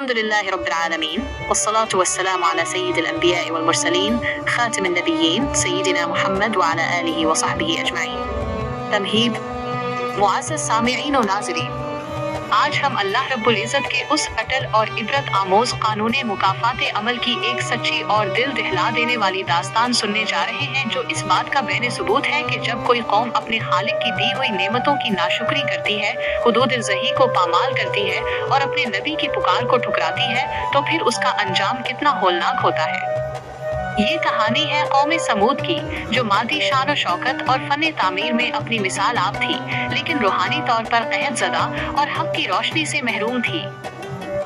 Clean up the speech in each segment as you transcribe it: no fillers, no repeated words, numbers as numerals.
Alhamdulillahi Rabbil Alameen, wassalatu wassalamu ala Sayyidil Anbiya'i wal Mursaleen, Khatimin Nabiyyin, Sayyidina Muhammad wa ala alihi wa sahbihi ajma'in. तमहीद मुआज़्ज़ज़ सामिईन और नाज़रीन, आज हम अल्लाह रब्बुल इज़्ज़त के उस अटल और इबरत आमोज़ कानून मुकाफ़ात अमल की एक सच्ची और दिल दहला देने वाली दास्तान सुनने जा रहे हैं, जो इस बात का बेने सबूत है कि जब कोई कौम अपने खालिक की दी हुई नेमतों की नाशुक्री करती है, हुदूद ज़ही को पामाल करती है और अपने नबी की पुकार को ठुकराती है, तो फिर उसका अंजाम कितना होलनाक होता है। ये कहानी है कौम समूद की, जो मादी शान और शौकत और फन तामीर में अपनी मिसाल आप थी, लेकिन रूहानी तौर पर क़हत ज़दा और हक की रोशनी से महरूम थी।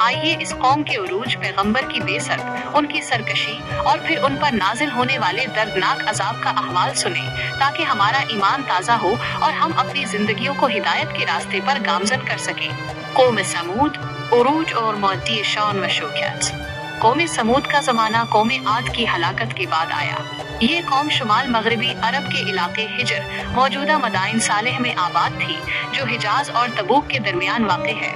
आइए इस कौम के उरूज, पैगंबर की बेसत, उनकी सरकशी और फिर उन पर नाजिल होने वाले दर्दनाक अजाब का अहवाल सुने, ताकि हमारा ईमान ताज़ा हो और हम अपनी जिंदगियों को हिदायत के रास्ते पर गामजन कर सकें। कौम समूद, उरूज और मौदी शान व शौकत। कौम समूद का ज़माना कौम आद की हलाकत के बाद आया। ये कौम शुमाल मगरबी अरब के इलाके हिजर, मौजूदा मदाइन सालेह में आबाद थी, जो हिजाज और तबूक के दरमियान वाक़ है।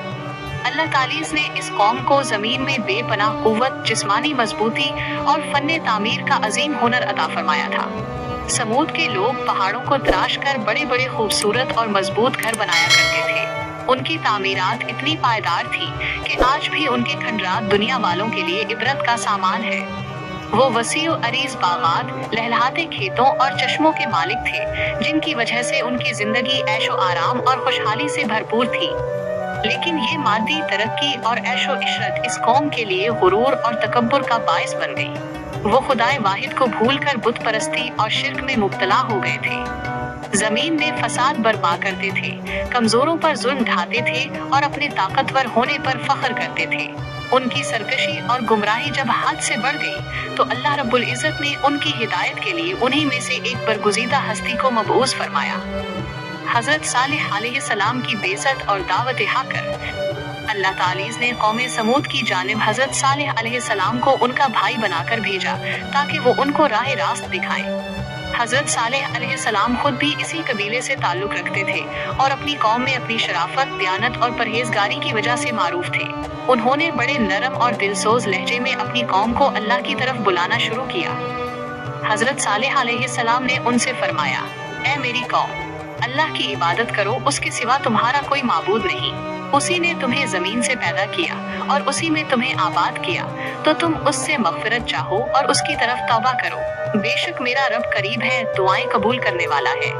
अल्लाह तालीस ने इस कौम को ज़मीन में बेपनाह क़ुव्वत, जिस्मानी मजबूती और फन तामीर का अजीम हुनर अता फरमाया था। समूद के लोग पहाड़ों को तराश कर बड़े बड़े खूबसूरत और मजबूत घर बनाया करते थे। उनकी तामीरात इतनी पायदार थी कि आज भी उनके खंडरात दुनिया वालों के लिए इबरत का सामान है। वो वसी और अरीज बागात, लहलहाते खेतों और चश्मों के मालिक थे, जिनकी वजह से उनकी जिंदगी ऐशो आराम और खुशहाली से भरपूर थी। लेकिन ये मादी तरक्की और ऐशो इशरत इस कौम के लिए गुरूर और तकब्बुर का बायस बन गई। वो खुदाए वाहिद को भूलकर बुत परस्ती और शिर्क में मुब्तला हो गए थे। जमीन में फसाद बर्पा करते थे, कमजोरों पर जुल्म ढाते थे और अपने ताकतवर होने पर फख्र करते थे। उनकी सरकशी और गुमराही जब हद से बढ़ गई, तो अल्लाह रब्बुल इज़्ज़त ने उनकी हिदायत के लिए उन्हीं में से एक बरगुज़ीदा हस्ती को मबऊस फरमाया, हज़रत सालेह अलैहिस्सलाम की बेइज्जत और दावत हाकर। अल्लाह तालीज़ ने कौम समूद की जानिब हज़रत सालेह अलैहिस्सलाम को उनका भाई बनाकर भेजा, ताकि वो उनको राह रास्त दिखाएं। हज़रत सालेह अलैहिस्सलाम खुद भी इसी कबीले से ताल्लुक़ रखते थे और अपनी कौम में अपनी शराफत, दयानत और परहेजगारी की वजह से मारूफ थे। उन्होंने बड़े नरम और दिलसोज लहजे में अपनी कौम को अल्लाह की तरफ बुलाना शुरू किया। हज़रत सालेह अलैहिस्सलाम ने उनसे फरमाया, ऐ मेरी कौम, अल्लाह की इबादत करो, उसके सिवा तुम्हारा कोई माबूद नहीं। उसी ने तुम्हें ज़मीन से पैदा किया और उसी में तुम्हें आबाद किया, तो तुम उससे मग़फ़िरत चाहो और उसकी तरफ तौबा करो। बेशक मेरा रब करीब है, दुआएं कबूल करने वाला है।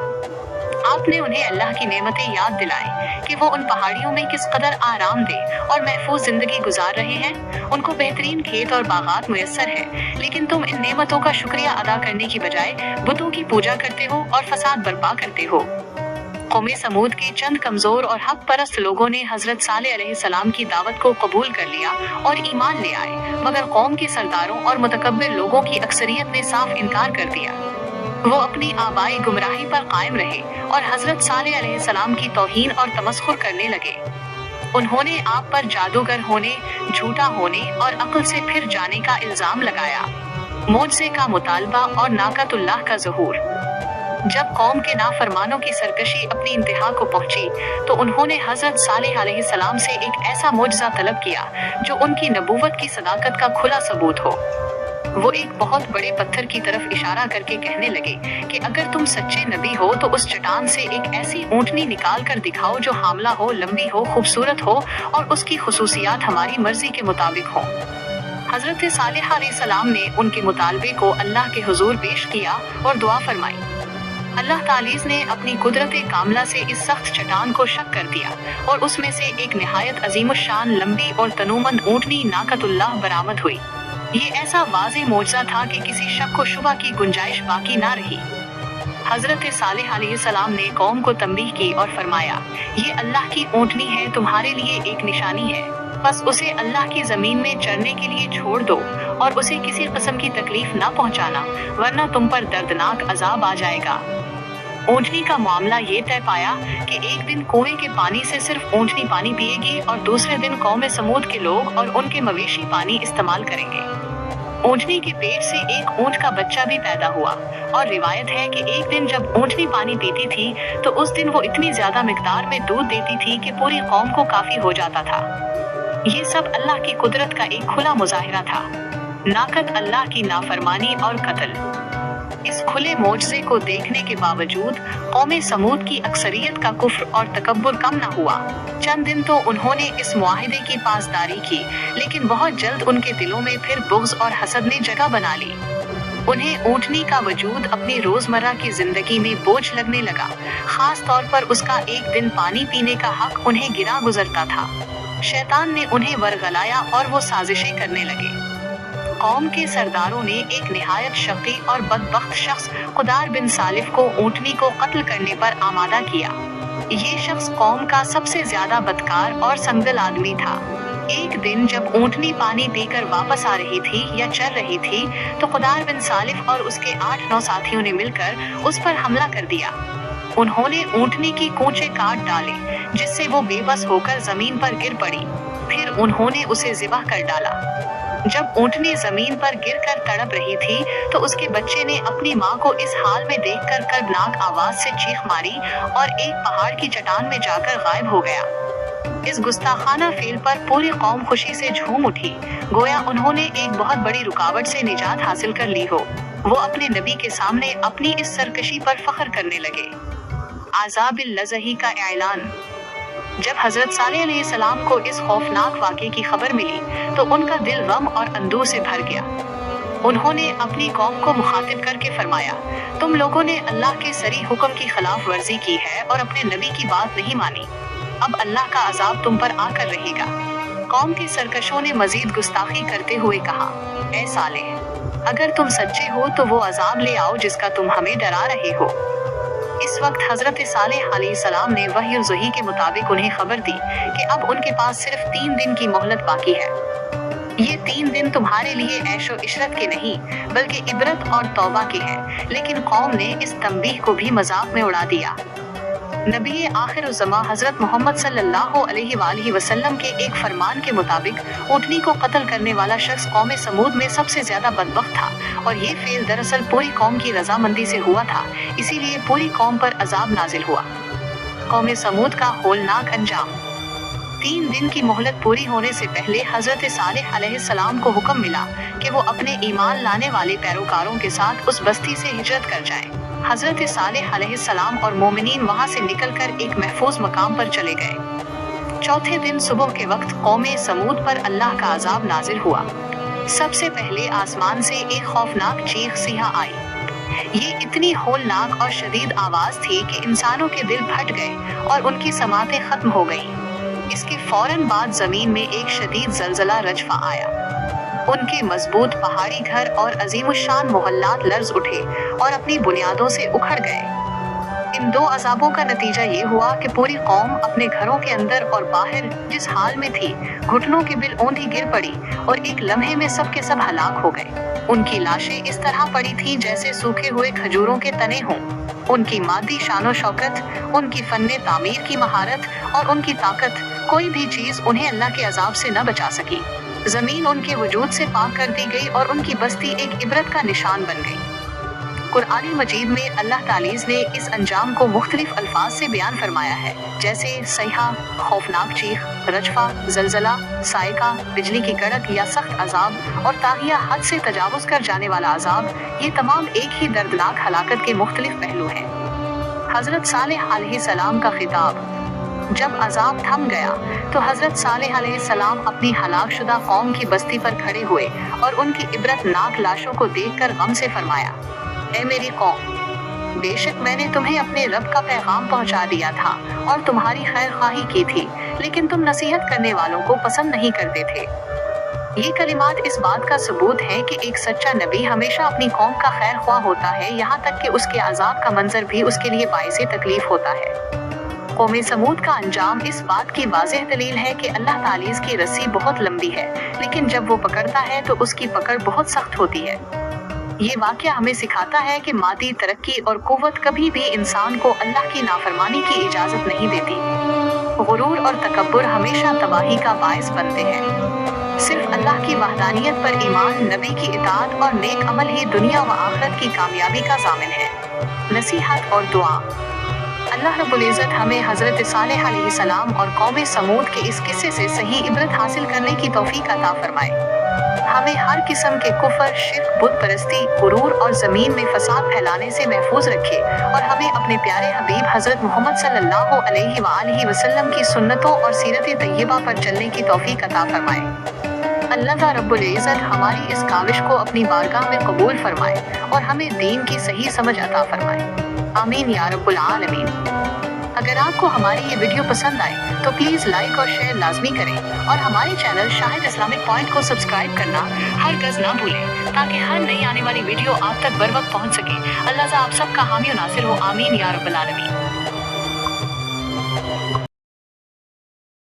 आपने उन्हें अल्लाह की नेमतें याद दिलाई कि वो उन पहाड़ियों में किस कदर आरामदेह और महफूज जिंदगी गुजार रहे हैं। उनको बेहतरीन खेत और बागात मुयस्सर है, लेकिन तुम इन नेमतों का शुक्रिया अदा करने की बजाय बुतों की पूजा करते हो और फसाद बर्पा करते हो। कौम समूद के चंद कमजोर और हक परस्त लोगों ने हजरत सालेह अलैहिस्सलाम की दावत को कबूल कर लिया और ईमान ले आए, मगर कौम के सरदारों और मुतकब्बिर लोगों की अक्सरियत ने साफ इनकार कर दिया। वो अपनी आबाई गुमराही पर कायम रहे और हजरत सालेह अलैहिस्सलाम की तौहीन और तमस्खुर करने लगे। उन्होंने आप पर जादूगर होने, झूठा होने और अक्ल से फिर जाने का इल्जाम लगाया, मोजज़े का मुतालबा और नाकतुल्लाह का ज़हूर। जब कौम के नाफरमानों की सरकशी अपनी इंतहा को पहुंची, तो उन्होंने हजरत सालेह अलैहिस्सलाम से एक ऐसा मोजज़ा तलब किया जो उनकी नबूवत की सदाकत का खुला सबूत हो। वो एक बहुत बड़े पत्थर की तरफ इशारा करके कहने लगे कि अगर तुम सच्चे नबी हो तो उस चट्टान से एक ऐसी ऊँटनी निकाल कर दिखाओ जो हामला हो, लंबी हो, खूबसूरत हो और उसकी खुसूसियात हमारी मर्जी के मुताबिक हो। हजरत सालेह अलैहिस्सलाम ने उनके मुतालबे को अल्लाह के हुजूर पेश किया और दुआ फरमाई। अल्लाह तालीज़ ने अपनी कुदरत कामला से इस सख्त चट्टान को शक कर दिया और उसमें से एक निहायत अजीमुशान, लंबी और तनूमंद ऊँटनी नाकतुल्लाह बरामद हुई। ये ऐसा वाज़े मोजज़ा था कि किसी शक को शुबा की गुंजाइश बाकी ना रही। हजरत सालेह अलैहिस्सलाम ने कौम को तंबीह की और फरमाया, ये अल्लाह की ऊँटनी है, तुम्हारे लिए एक निशानी है, बस उसे अल्लाह की ज़मीन में चरने के लिए छोड़ दो और उसे किसी किस्म की तकलीफ ना पहुँचाना, वरना तुम पर दर्दनाक अजाब आ जाएगा। ऊँटनी का मामला ये तय पाया कि एक दिन कुएं के पानी से सिर्फ ऊँटनी पानी पिएगी और दूसरे दिन कौम समूद के लोग और उनके मवेशी पानी इस्तेमाल करेंगे। ऊँटनी के पेट से एक ऊँट का बच्चा भी पैदा हुआ और रिवायत है कि एक दिन जब ऊँटनी पानी पीती थी तो उस दिन वो इतनी ज्यादा मिकदार में दूध देती थी कि पूरी कौम को काफी हो जाता था। ये सब अल्लाह की कुदरत का एक खुला मुजाहिरा था। नाकत अल्लाह की नाफरमानी और कत्ल। इस खुले मोजज़े को देखने के बावजूद कौमे समूद की अक्सरियत का कुफ्र और तकब्बुर कम न हुआ। चंद दिन तो उन्होंने इस मुआहिदे की पासदारी की, लेकिन बहुत जल्द उनके दिलों में फिर बुग़्ज़ और हसद ने जगह बना ली। उन्हें ऊँटनी का वजूद अपनी रोज़मर्रा की ज़िंदगी में बोझ लगने लगा। ख़ास तौर पर उसका एक दिन पानी पीने का हक उन्हें गिरा गुजरता था। शैतान ने उन्हें वरगलाया और वो साजिशें करने लगे। कौम के सरदारों ने एक निहायत शक़ी और बदबख्त शख्स खुदार बिन सालिफ को ऊँटनी को कत्ल करने पर आमादा किया। ये शख्स कौम का सबसे ज्यादा बदकार और संगदल आदमी था। एक दिन जब ऊँटनी पानी पीकर वापस आ रही थी या चल रही थी, तो खुदार बिन सालिफ और उसके 8-9 साथियों ने मिलकर उस पर हमला कर दिया। उन्होंने ऊँटनी की कूंचे काट डाले, जिससे वो बेबस होकर जमीन पर गिर पड़ी। फिर उन्होंने उसे ज़िबह कर डाला। जब ऊँटनी जमीन पर गिरकर तड़प रही थी, तो उसके बच्चे ने अपनी माँ को इस हाल में देखकर कर्बनाक आवाज से चीख मारी और एक पहाड़ की चट्टान में जाकर गायब हो गया। इस गुस्ताखाना फेल पर पूरी कौम खुशी से झूम उठी, गोया उन्होंने एक बहुत बड़ी रुकावट से निजात हासिल कर ली हो। वो अपने नबी के सामने अपनी इस सरकशी पर फख्र करने लगे। आज़ाबिल लज़ही का ऐलान। जब हजरत सालेह अलैहिस्सलाम को इस खौफनाक वाक़े की खबर मिली, तो उनका दिल गम और अंदू से भर गया। उन्होंने अपनी कौम को मुखातिब करके फरमाया, तुम लोगों ने अल्लाह के सरी हुक्म की खिलाफ वर्जी की है और अपने नबी की बात नहीं मानी। अब अल्लाह का अजाब तुम पर आकर रहेगा। कौम के सरकशों ने मजीद गुस्ताखी करते हुए कहा, ऐ सालेह, अगर तुम सच्चे हो तो वो अजाब ले आओ जिसका तुम हमें डरा रहे हो। इस वक्त हजरत सालेह अलैहिस्सलाम ने वही के मुताबिक उन्हें खबर दी कि अब उनके पास सिर्फ 3 दिन की मोहलत बाकी है। ये 3 दिन तुम्हारे लिए ऐशो इशरत के नहीं, बल्कि इबरत और तौबा के हैं। लेकिन कौम ने इस तंबीह को भी मजाक में उड़ा दिया। नबी आखिरुज़्ज़मा हजरत मोहम्मद सल्लल्लाहु अलैहि वसल्लम के एक फरमान के मुताबिक ऊँटनी को कत्ल करने वाला शख्स कौमे समूद में सबसे ज्यादा बदबख्त था, और ये फेल दरअसल पूरी कौम की रजामंदी से हुआ था। इसीलिए पूरी कौम पर अजाब नाजिल हुआ। कौमे समूद का होलनाक अंजाम। 3 दिन की मोहलत पूरी होने से पहले हजरत सालेह अलैहिस्सलाम को हुक्म मिला कि वो अपने ईमान लाने वाले पैरोकारों के साथ उस बस्ती से हिजरत कर जाएं। हजरत सालेह अलैहिस्सलाम और मोमिनीन वहां से निकलकर एक महफूज मकाम पर चले गए। चौथे दिन सुबह के वक्त कौमे समूद पर अल्लाह का अजाब नाजिल हुआ। सबसे पहले आसमान से एक खौफनाक चीख सिहा आई। ये इतनी होलनाक और शदीद आवाज थी कि इंसानों के दिल फट गए और उनकी समातें खत्म हो गईं। इसके फौरन बाद जमीन में एक शदीद जलजला रजफा आया। उनके मजबूत पहाड़ी घर और अजीमुशान मोहल्लात लर्ज उठे और अपनी बुनियादों से उखड़ गए। इन 2 अजाबों का नतीजा ये हुआ कि पूरी कौम अपने घरों के अंदर और बाहर जिस हाल में थी, घुटनों के बिल औंधी गिर पड़ी और एक लम्हे में सब के सब हलाक हो गए। उनकी लाशें इस तरह पड़ी थी जैसे सूखे हुए खजूरों के तने हों। उनकी मादी शानो शौकत, उनकी फन्ने तामीर की महारत और उनकी ताकत, कोई भी चीज उन्हें अल्लाह के अजाब से न बचा सकी। जमीन उनके वजूद से पाक कर दी गई और उनकी बस्ती एक इबरत का निशान बन गई। कुरान मजीद में अल्लाह तालीज़ ने इस अंजाम को मुख्तलिफ अल्फाज से बयान फरमाया है, जैसे सैहा, खौफनाक चीख, रजफा, जलजला, सायका, बिजली की कड़क या सख्त अजाब और तागिया हद से तजावुज कर जाने वाला अजाब। ये तमाम एक ही दर्दनाक हलाकत के मुख्तलिफ पहलू हैं। हजरत सालेह अलैहिस्सलाम का खिताब। जब अजाब थम गया तो हजरत सालेह अलैहिस्सलाम अपनी हलाक शुदा कौम की बस्ती पर खड़े हुए और उनकी इबरतनाक लाशों को देखकर गम से फरमाया, ऐ मेरी कौम, बेशक मैंने तुम्हें अपने रब का पैगाम पहुंचा दिया था और तुम्हारी खैर खाही की थी, लेकिन तुम नसीहत करने वालों को पसंद नहीं करते थे। ये कलिमात इस बात का सबूत है कि एक सच्चा नबी हमेशा अपनी कौम का खैर ख्वाह होता है, यहाँ तक कि उसके अजाब का मंजर भी उसके लिए बाइसे तकलीफ होता है। कौमे समूद का अंजाम इस बात की वाज़ेह दलील है कि अल्लाह तालीज़ की रस्सी बहुत लंबी है, लेकिन जब वो पकड़ता है तो उसकी पकड़ बहुत सख्त होती है। ये वाक़या हमें सिखाता है कि मादी तरक्की और कुव्वत कभी भी इंसान को अल्लाह की नाफरमानी की इजाज़त नहीं देती। गुरूर और तकब्बुर हमेशा तबाही का बायस बनते हैं। सिर्फ अल्लाह की वहदानियत पर ईमान, नबी की इताअत और नेक अमल ही दुनिया व आखिरत की कामयाबी का ज़ामिन है। नसीहत और दुआ। اللہ رب العزت ہمیں حضرت صالح علیہ السلام اور قوم سمود کے اس قصے سے صحیح عبرت حاصل کرنے کی توفیق عطا فرمائے۔ ہمیں ہر قسم کے کفر، شرک، بت پرستی، غرور اور زمین میں فساد پھیلانے سے محفوظ رکھے، اور ہمیں اپنے پیارے حبیب حضرت محمد صلی اللہ علیہ وآلہ وسلم کی سنتوں اور سیرت طیبہ پر چلنے کی توفیق عطا فرمائے۔ اللہ رب العزت ہماری اس کاوش کو اپنی بارگاہ میں قبول فرمائے اور ہمیں دین کی صحیح سمجھ عطا فرمائے۔ آمین یا رب العالمین۔ اگر آپ کو ہماری یہ ویڈیو پسند آئے تو پلیز لائک اور شیئر لازمی کریں، اور ہمارے چینل شاہد اسلامک پوائنٹ کو سبسکرائب کرنا ہرگز نہ بھولیں، تاکہ ہر نئی آنے والی ویڈیو آپ تک بر وقت پہنچ سکے۔ اللہ آپ سب کا حامی و ناصر ہو، آمین یا رب العالمین۔